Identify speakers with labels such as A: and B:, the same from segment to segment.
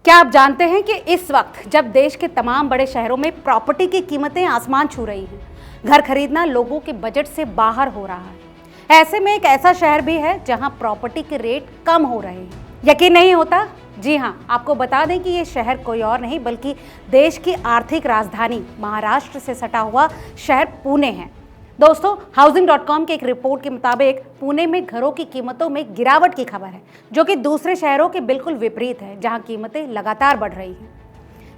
A: क्या आप जानते हैं कि इस वक्त जब देश के तमाम बड़े शहरों में प्रॉपर्टी की कीमतें आसमान छू रही हैं, घर खरीदना लोगों के बजट से बाहर हो रहा है। ऐसे में एक ऐसा शहर भी है जहां प्रॉपर्टी के रेट कम हो रहे हैं। यकीन नहीं होता? जी हां, आपको बता दें कि ये शहर कोई और नहीं बल्कि देश की आर्थिक राजधानी महाराष्ट्र से सटा हुआ शहर पुणे है। दोस्तों, हाउसिंग.com के एक रिपोर्ट के मुताबिक पुणे में घरों की कीमतों में गिरावट की खबर है, जो कि दूसरे शहरों के बिल्कुल विपरीत है, जहां कीमतें लगातार बढ़ रही हैं।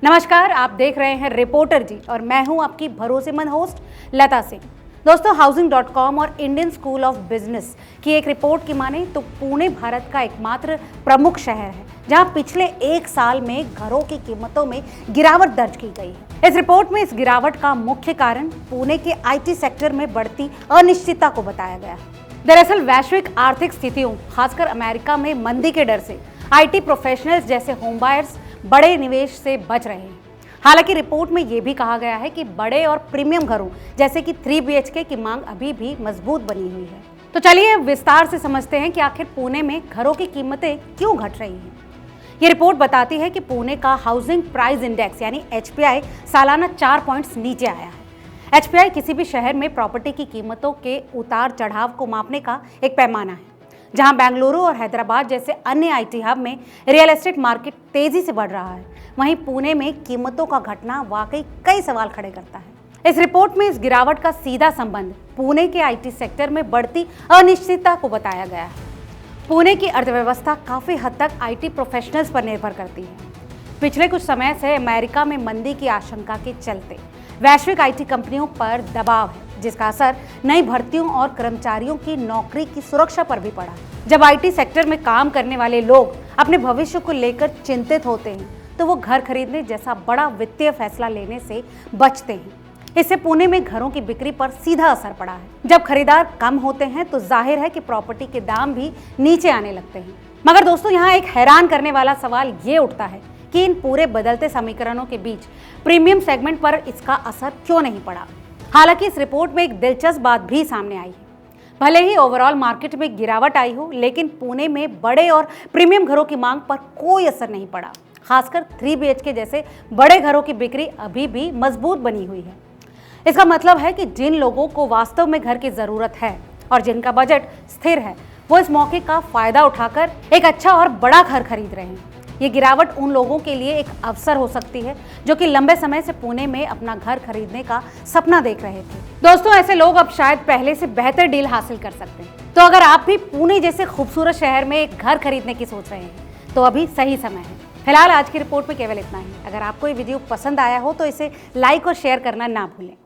A: नमस्कार, आप देख रहे हैं रिपोर्टर जी और मैं हूं आपकी भरोसेमंद होस्ट लता सिंह। दोस्तों, हाउसिंग.com और इंडियन स्कूल ऑफ बिजनेस की एक रिपोर्ट की माने तो पुणे भारत का एकमात्र प्रमुख शहर है जहां पिछले एक साल में घरों की कीमतों में गिरावट दर्ज की गई है। इस रिपोर्ट में इस गिरावट का मुख्य कारण पुणे के आईटी सेक्टर में बढ़ती अनिश्चितता को बताया गया है। दरअसल वैश्विक आर्थिक स्थितियों, खासकर अमेरिका में मंदी के डर से आईटी प्रोफेशनल्स जैसे होम बायर्स बड़े निवेश से बच रहे हैं। हालांकि रिपोर्ट में यह भी कहा गया है कि बड़े और प्रीमियम घरों जैसे कि 3 BHK की मांग अभी भी मजबूत बनी हुई है। तो चलिए विस्तार से समझते हैं कि आखिर पुणे में घरों की कीमतें क्यों घट रही हैं। ये रिपोर्ट बताती है कि पुणे का हाउसिंग प्राइस इंडेक्स यानी HPI सालाना 4 पॉइंट्स नीचे आया है। HPI किसी भी शहर में प्रॉपर्टी की कीमतों के उतार चढ़ाव को मापने का एक पैमाना है। जहां बेंगलुरु और हैदराबाद जैसे अन्य आईटी हब में रियल एस्टेट मार्केट तेजी से बढ़ रहा है, वहीं पुणे में कीमतों का घटना वाकई कई सवाल खड़े करता है। इस रिपोर्ट में इस गिरावट का सीधा संबंध पुणे के आईटी सेक्टर में बढ़ती अनिश्चितता को बताया गया है। पुणे की अर्थव्यवस्था काफी हद तक आईटी प्रोफेशनल्स पर निर्भर करती है। पिछले कुछ समय से अमेरिका में मंदी की आशंका के चलते वैश्विक आईटी कंपनियों पर दबाव है, जिसका असर नई भर्तियों और कर्मचारियों की नौकरी की सुरक्षा पर भी पड़ा। जब आईटी सेक्टर में काम करने वाले लोग अपने भविष्य को लेकर चिंतित होते हैं तो वो घर खरीदने जैसा बड़ा वित्तीय फैसला लेने से बचते हैं। इससे पुणे में घरों की बिक्री पर सीधा असर पड़ा है। जब खरीदार कम होते हैं तो जाहिर है कि प्रॉपर्टी के दाम भी नीचे आने लगते हैं। मगर दोस्तों, यहाँ एक हैरान करने वाला सवाल ये उठता है कि इन पूरे बदलते समीकरणों के बीच प्रीमियम सेगमेंट पर इसका असर क्यों नहीं पड़ा। हालांकि इस रिपोर्ट में एक दिलचस्प बात भी सामने आई है। भले ही ओवरऑल मार्केट में गिरावट आई हो, लेकिन पुणे में बड़े और प्रीमियम घरों की मांग पर कोई असर नहीं पड़ा। खासकर 3 BHK जैसे बड़े घरों की बिक्री अभी भी मजबूत बनी हुई है। इसका मतलब है कि जिन लोगों को वास्तव में घर की जरूरत है और जिनका बजट स्थिर है, वो इस मौके का फायदा उठाकर एक अच्छा और बड़ा घर खरीद रहे हैं। ये गिरावट उन लोगों के लिए एक अवसर हो सकती है जो कि लंबे समय से पुणे में अपना घर खरीदने का सपना देख रहे थे। दोस्तों, ऐसे लोग अब शायद पहले से बेहतर डील हासिल कर सकते हैं। तो अगर आप भी पुणे जैसे खूबसूरत शहर में एक घर खरीदने की सोच रहे हैं तो अभी सही समय है। फिलहाल आज की रिपोर्ट में केवल इतना ही। अगर आपको ये वीडियो पसंद आया हो तो इसे लाइक और शेयर करना ना भूलें।